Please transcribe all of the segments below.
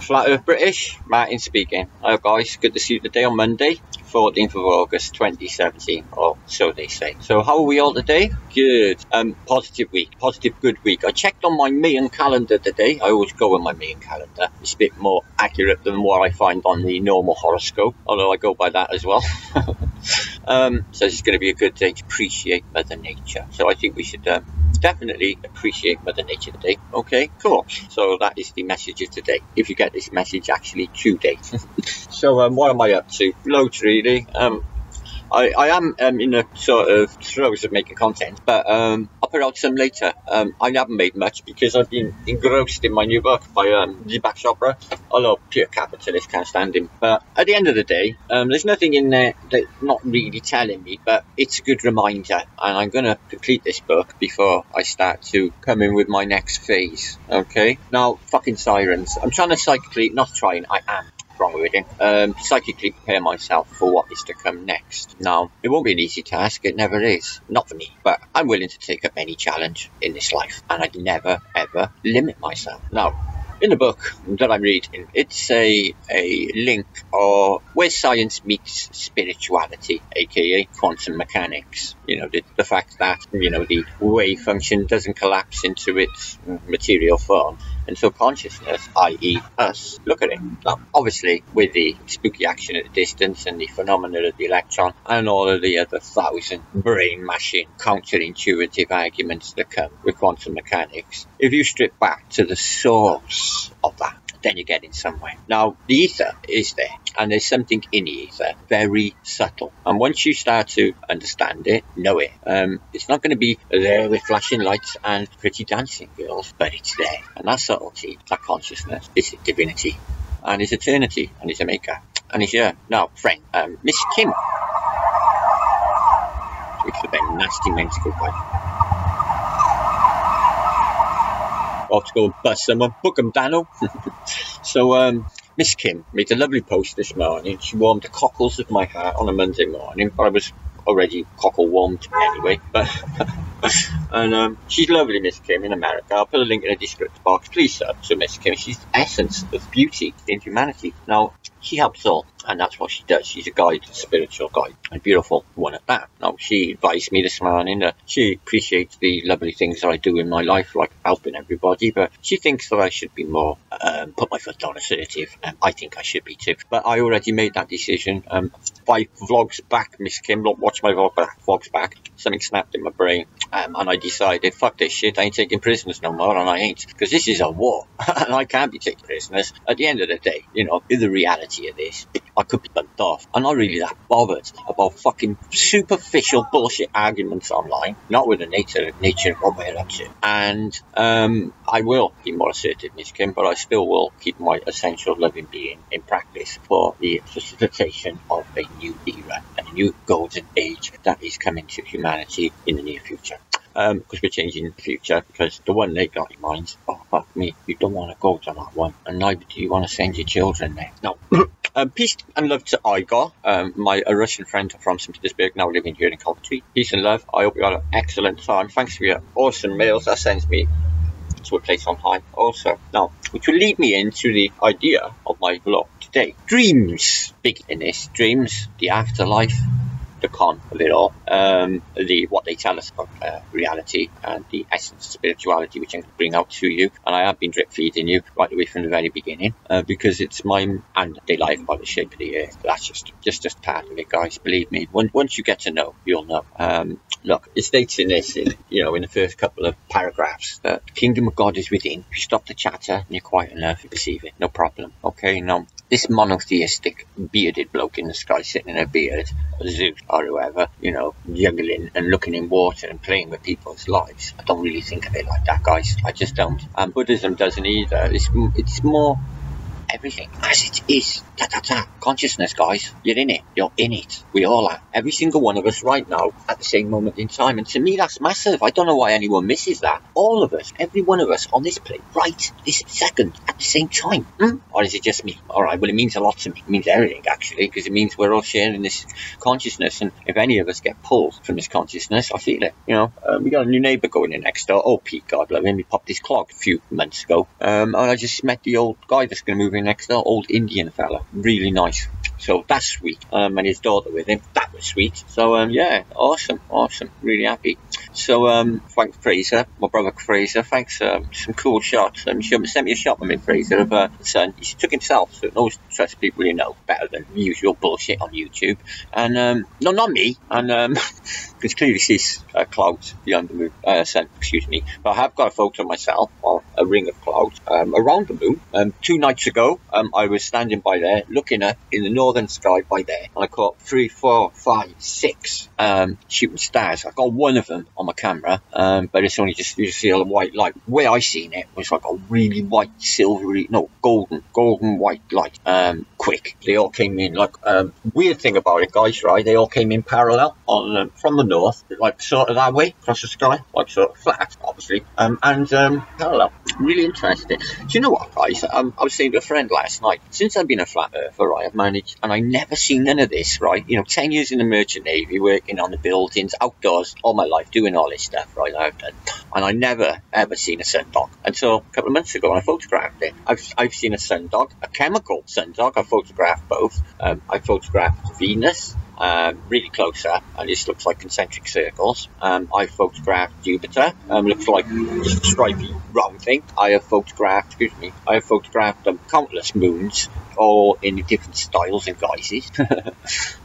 Flat Earth British, Martin speaking. Hello guys, good to see you today on Monday, 14th of August 2017, or so they say. So how are we all today? Good. Positive week, positive good week. I checked on my Mayan calendar today. I always go with my Mayan calendar. It's a bit more accurate than what I find on the normal horoscope, although I go by that as well. So it's going to be a good day to appreciate Mother Nature. So I think we should definitely appreciate Mother Nature today. Okay, cool. So that is the message of today. If you get this message actually today. So what am I up to? Loads really. I am in the sort of throes of making content, but I'll put out some later. I haven't made much because I've been engrossed in my new book by Deepak Chopra, although pure capitalist can't stand him. But at the end of the day, there's nothing in there that's not really telling me, but it's a good reminder, and I'm going to complete this book before I start to come in with my next phase. Okay? Now, fucking sirens. I'm trying to psychically, not trying, I am. Wrong with it. Psychically prepare myself for what is to come next. Now, it won't be an easy task, it never is. Not for me, but I'm willing to take up any challenge in this life, and I'd never ever limit myself. Now, in the book that I'm reading, it's a link or where science meets spirituality, aka quantum mechanics. You know, the fact that, you know, the wave function doesn't collapse into its material form. And so consciousness, i.e. us, look at it. Now, obviously, with the spooky action at a distance and the phenomena of the electron and all of the other thousand brain-mashing, counterintuitive arguments that come with quantum mechanics, if you strip back to the source of that, then you're getting somewhere. Now, the ether is there, and there's something in the ether, very subtle. And once you start to understand it, know it, it's not going to be there with flashing lights and pretty dancing girls, but it's there. And that subtlety, that consciousness, is divinity, and is eternity, and is a maker, and is here. Now, friend, Miss Kim, which is a very nasty mental guy. Off to go and bust someone, book them, Daniel. So, Miss Kim made a lovely post this morning. She warmed the cockles of my heart on a Monday morning, but I was already cockle warmed anyway. But and she's lovely, Miss Kim, in America. I'll put a link in the description box. Please sub to Miss Kim. She's the essence of beauty in humanity. Now, she helps all, and that's what she does. She's a guide, a spiritual guide, a beautiful one at that. Now, she advised me this morning that she appreciates the lovely things that I do in my life, like helping everybody, but she thinks that I should be more, put my foot down, assertive, and I think I should be too. But I already made that decision. 5 vlogs back, Miss Kim, watch my vlogs back, something snapped in my brain, and I decided, fuck this shit, I ain't taking prisoners no more, and I ain't, because this is a war, and I can't be taking prisoners. At the end of the day, you know, in the reality of this, I could be bumped off. I'm not really that bothered about fucking superficial bullshit arguments online, not with the nature of what we're up to. And I will be more assertive, Miss Kim, but I still will keep my essential loving being in practice for the facilitation of a new era and a new golden age that is coming to humanity in the near future. Because we're changing the future, because the one they got in mind, oh fuck me, you don't want to go to that one, and neither do you want to send your children there. No. Peace and love to Igor, a Russian friend from St. Petersburg, now living here in Coventry. Peace and love. I hope you had an excellent time. Thanks for your awesome mails. That sends me to a place on high also. Now, which will lead me into the idea of my vlog today. Dreams. Big in this. Dreams, the afterlife, the con of it all, what they tell us about reality and the essence of spirituality, which I'm going to bring out to you. And I have been drip feeding you right away from the very beginning, because it's mine, and they lie about the shape of the earth. That's just part of it, guys. Believe me. Once you get to know, you'll know. Look, it states in this, in the first couple of paragraphs, that the kingdom of God is within. If you stop the chatter and you're quiet enough, you perceive it. No problem. Okay, now, this monotheistic bearded bloke in the sky sitting in a beard, Zeus or whoever, juggling and looking in water and playing with people's lives. I don't really think of it like that, guys. I just don't. And Buddhism doesn't either. It's more everything as it is. Consciousness, guys. You're in it. You're in it. We all are. Every single one of us right now at the same moment in time. And to me, that's massive. I don't know why anyone misses that. All of us, every one of us on this plane, right this second, at the same time. Or is it just me? All right, well, it means a lot to me. It means everything, actually, because it means we're all sharing this consciousness. And if any of us get pulled from this consciousness, I feel it. We got a new neighbour going in next door. Oh, Pete, God love him. He popped his clog a few months ago. And I just met the old guy that's going to move in living next door, old Indian fella, really nice. So that's sweet. And his daughter with him, that was sweet. So yeah, awesome, really happy. So thanks Fraser, my brother Fraser, thanks, some cool shots. He sent me a shot of me, Fraser, of the sun. He took himself, so it always trust people you know better than usual bullshit on YouTube. And no, not me. And because clearly sees clouds beyond the moon, sun, excuse me. But I have got a photo of myself on a ring of clouds around the moon. 2 nights ago, I was standing by there, looking up in the northern sky by there, and I caught 3, 4, 5, 6 shooting stars. I got one of them on my camera, but it's only just, you see a white light. Where I seen it was like a really white, silvery, no, golden white light. Quick. They all came in like, weird thing about it, guys, right? They all came in parallel on from the north, like sort of that way across the sky, like sort of flat, obviously, and parallel. Really interesting. Do you know what, guys? I was saying to a friend last night, since I've been a flat earther, right, I've managed, and I never seen none of this, right? You know, 10 years in the Merchant Navy, working on the buildings, outdoors, all my life, doing all this stuff, right, I've done. And I never, ever seen a sundog until a couple of months ago when I photographed it. I've seen a sundog, a chemical sundog. I photographed both. I photographed Venus, really close up, and this looks like concentric circles. I photographed Jupiter, looks like just a stripy round thing. I have photographed countless moons, all in different styles and guises.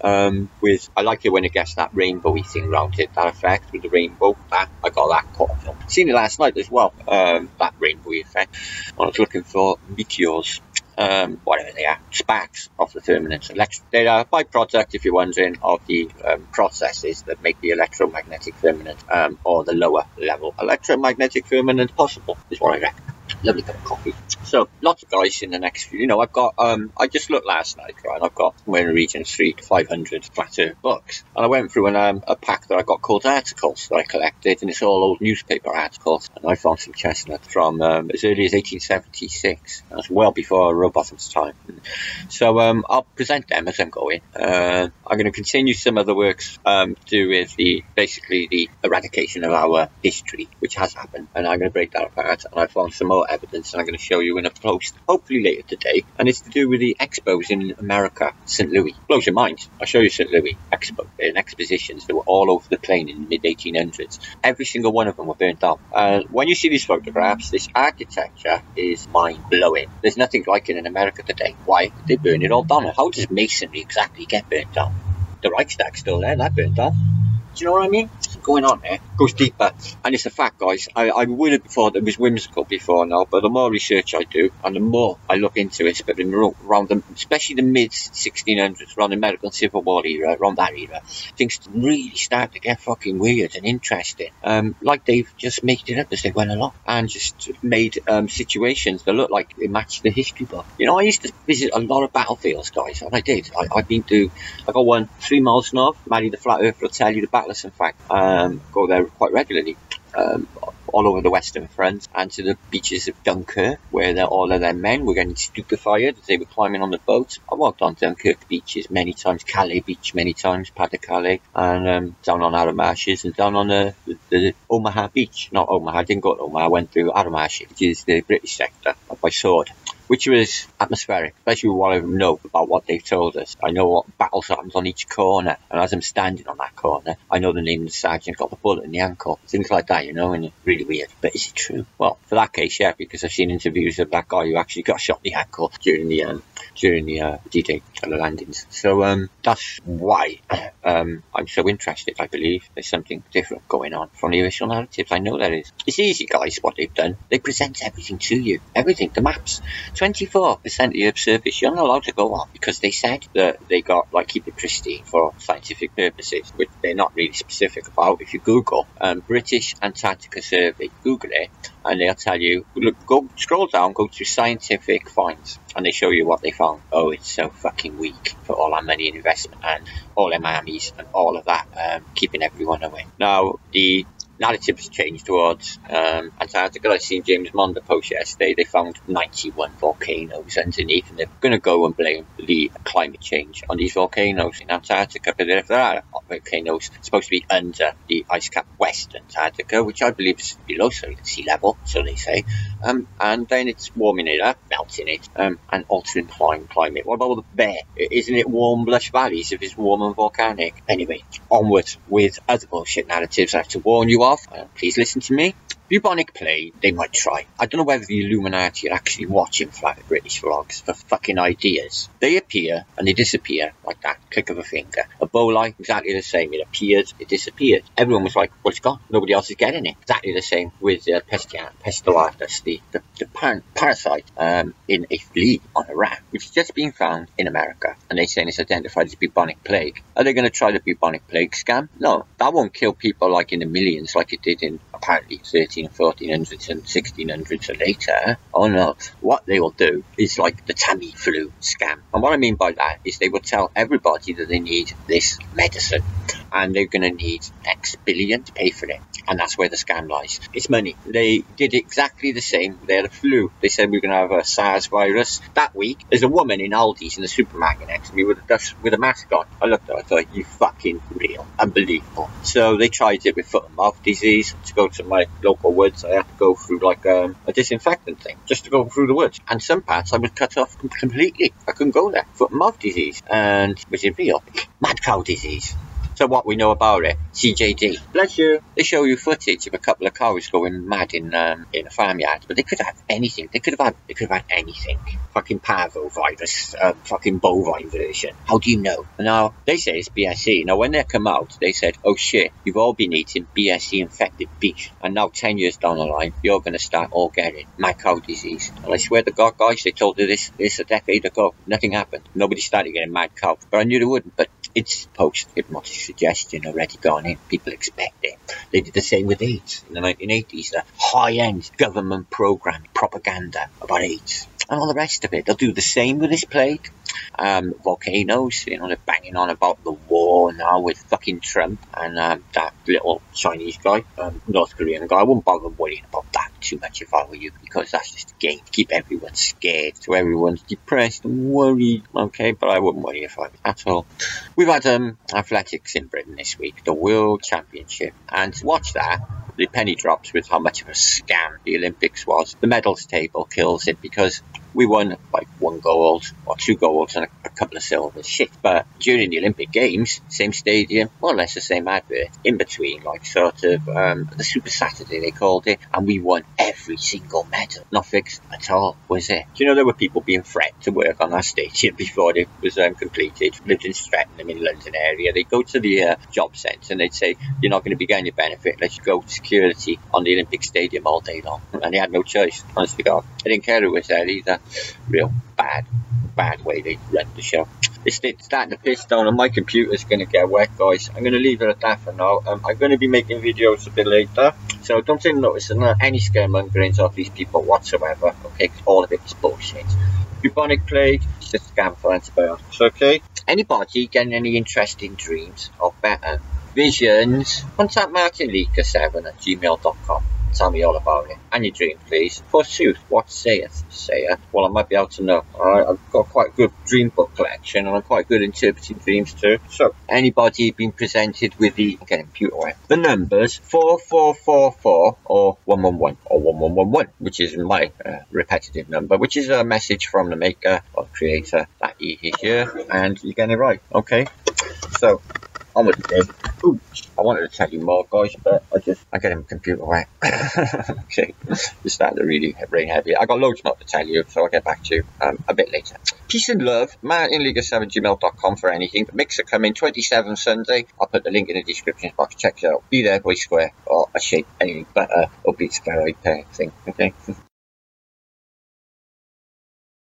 I like it when it gets that rainbowy thing around it, that effect with the rainbow. I got that caught. Seen it last night as well, that rainbowy effect. I was looking for meteors. Whatever they are, sparks of the firmament. They are a byproduct, if you're wondering, of the processes that make the electromagnetic firmament, or the lower level electromagnetic firmament possible, is what I reckon. Lovely cup of coffee. So lots of guys in the next few. You know, I've got. I just looked last night, right? And I've got somewhere in the region of 300 to 500 flat earth books, and I went through a pack that I got called articles that I collected, and it's all old newspaper articles. And I found some chestnut from as early as 1876. That's well before Rowbotham's time. So I'll present them as I'm going. I'm going to continue some other works to do with basically the eradication of our history, which has happened, and I'm going to break that apart. And I found some more evidence, and I'm going to show you in a post hopefully later today, and it's to do with the expos in America, St. Louis. Blows your mind. I'll show you St. Louis expo and expositions that were all over the plain in the mid 1800s. Every single one of them were burnt down. When you see these photographs, this architecture is mind-blowing. There's nothing like it in America today. Why? They burn it all down. How does masonry exactly get burnt down? The Reichstag's still there, that burnt down. Do you know what I mean? What's going on there? Goes deeper. And it's a fact, guys. I would have thought it was whimsical before now, but the more research I do, and the more I look into it, around especially the mid-1600s, around the American Civil War era, around that era, things really start to get fucking weird and interesting. Like they've just made it up as they went along, and just made situations that look like they match the history book. You know, I used to visit a lot of battlefields, guys, and I did. I got one 3 miles north. Maddie the Flat Earther will tell you the battle. In fact, go there quite regularly, all over the Western Front, and to the beaches of Dunkirk, where all of their men were getting stupefied as they were climbing on the boat. I walked on Dunkirk beaches many times, Calais beach many times, Pas de Calais, and down on Aramaches, and down on the Omaha beach. Not Omaha, I didn't go to Omaha, I went through Aramache, which is the British sector, up by Sword, which was atmospheric, especially with what I know about what they've told us. I know what battles happens on each corner, and as I'm standing on that corner, I know the name of the sergeant got the bullet in the ankle, things like that, you know, and it's really weird. But is it true? Well, for that case, yeah, because I've seen interviews of that guy who actually got shot in the ankle during the D-Day and the landings. So that's why I'm so interested. I believe there's something different going on from the official narratives. I know there is. It's easy, guys, what they've done. They present everything to you, everything, the maps. 24% of the Earth's surface you're not allowed to go on, because they said that they got, like, keep it pristine for scientific purposes, which they're not really specific about. If you Google British Antarctica Survey, Google it, and they'll tell you, look, go scroll down, go to scientific finds, and they show you what they found. Oh, it's so fucking weak for all our money and investment and all them armies and all of that, keeping everyone away. Now, the narrative has changed towards Antarctica. I seen James Monder post yesterday. They found 91 volcanoes underneath, and they're going to go and blame the climate change on these volcanoes in Antarctica. But if there are volcanoes supposed to be under the ice cap West Antarctica, which I believe is below sea level, so they say, and then it's warming it up, melting it, and altering climate. What about the bear? Isn't it warm, lush valleys if it's warm and volcanic? Anyway, onwards with other bullshit narratives I have to warn you of. Please listen to me. Bubonic plague, they might try. I don't know whether the Illuminati are actually watching Flat British vlogs for fucking ideas. They appear and they disappear like that, click of a finger. Ebola, exactly the same. It appeared, it disappeared. Everyone was like, well, it's gone. Nobody else is getting it. Exactly the same with Pestilatus, the parasite in a flea on a rat, which has just been found in America. And they're saying it's identified as bubonic plague. Are they going to try the bubonic plague scam? No, that won't kill people like in the millions like it did in apparently 13 and 1400s and 1600s or later. Oh no, what they will do is like the Tamiflu scam. And what I mean by that is they will tell everybody that they need this medicine and they're going to need X billion to pay for it. And that's where the scam lies. It's money. They did exactly the same. They had a flu. They said we're going to have a SARS virus. That week, there's a woman in Aldi's in the supermarket next to me with a mask on. I looked at her, I thought, you fucking real. Unbelievable. So they tried it with foot and mouth disease. To go to my local woods, I had to go through like a disinfectant thing just to go through the woods. And some parts I was cut off completely. I couldn't go there. Foot and mouth disease. And was it real? Mad cow disease. So what we know about it, CJD. Bless you. They show you footage of a couple of cows going mad in a farmyard, but they could have anything. They could have had anything. Fucking parvovirus, fucking bovine version. How do you know? Now they say it's BSE. Now when they come out, they said, "Oh shit, you've all been eating BSE infected beef, and now 10 years down the line, you're going to start all getting mad cow disease." And I swear to God, guys, they told you this a decade ago. Nothing happened. Nobody started getting mad cow, but I knew they wouldn't. But it's post-hypnotic suggestion already gone in. People expect it. They did the same with AIDS in the 1980s. The high-end government program propaganda about AIDS and all the rest of it. They'll do the same with this plague. Volcanoes, they're banging on about the war now with fucking Trump and that little Chinese guy, North Korean guy. I wouldn't bother worrying about that too much if I were you, because that's just a game to keep everyone scared, so everyone's depressed and worried, okay? But I wouldn't worry if I was at all. We've had athletics in Britain this week, the World Championship, and to watch that, the penny drops with how much of a scam the Olympics was. The medals table kills it because we won like 1 gold or 2 golds and a couple of silvers. Shit. But during the Olympic Games, same stadium, more or less the same advert, in between, like sort of the Super Saturday they called it, and we won every single medal. Not fixed at all, was it? Do you know there were people being threatened to work on that stadium before it was completed? Lived in Streatham in London area. They'd go to the job centre and they'd say, "You're not going to be getting your benefit unless you go to security on the Olympic Stadium all day long." And they had no choice, honestly God. They didn't care who was there either. Real bad way they run the show. It's starting to piss down and my computer's going to get wet, guys. I'm going to leave it at that for now. I'm going to be making videos a bit later, so don't take notice of any scaremongerings of these people whatsoever, okay? All of it is bullshit. Bubonic plague, it's just a scam for antibiotics, okay? Anybody getting any interesting dreams or better visions, contact martinleaker7@gmail.com. Tell me all about it. And your dream, please. Forsooth, what saith? Well, I might be able to know. I've got quite a good dream book collection, and I'm quite good at interpreting dreams too. So, anybody been presented with the numbers 4444 or 111 or 1111, which is my repetitive number, which is a message from the maker or creator that he is here, and you're getting it right. Okay, so on with the day. Ooh, I wanted to tell you more, guys, but I get him computer wet. Okay, it's starting to really rain heavy. I got loads more to tell you, so I'll get back to you a bit later. Peace and love. martinleaker7@gmail.com for anything. The mixer coming 27 Sunday. I'll put the link in the description box. Check it out. Be there, boy square or a shape, anything but a oblique spheroid thing. Okay.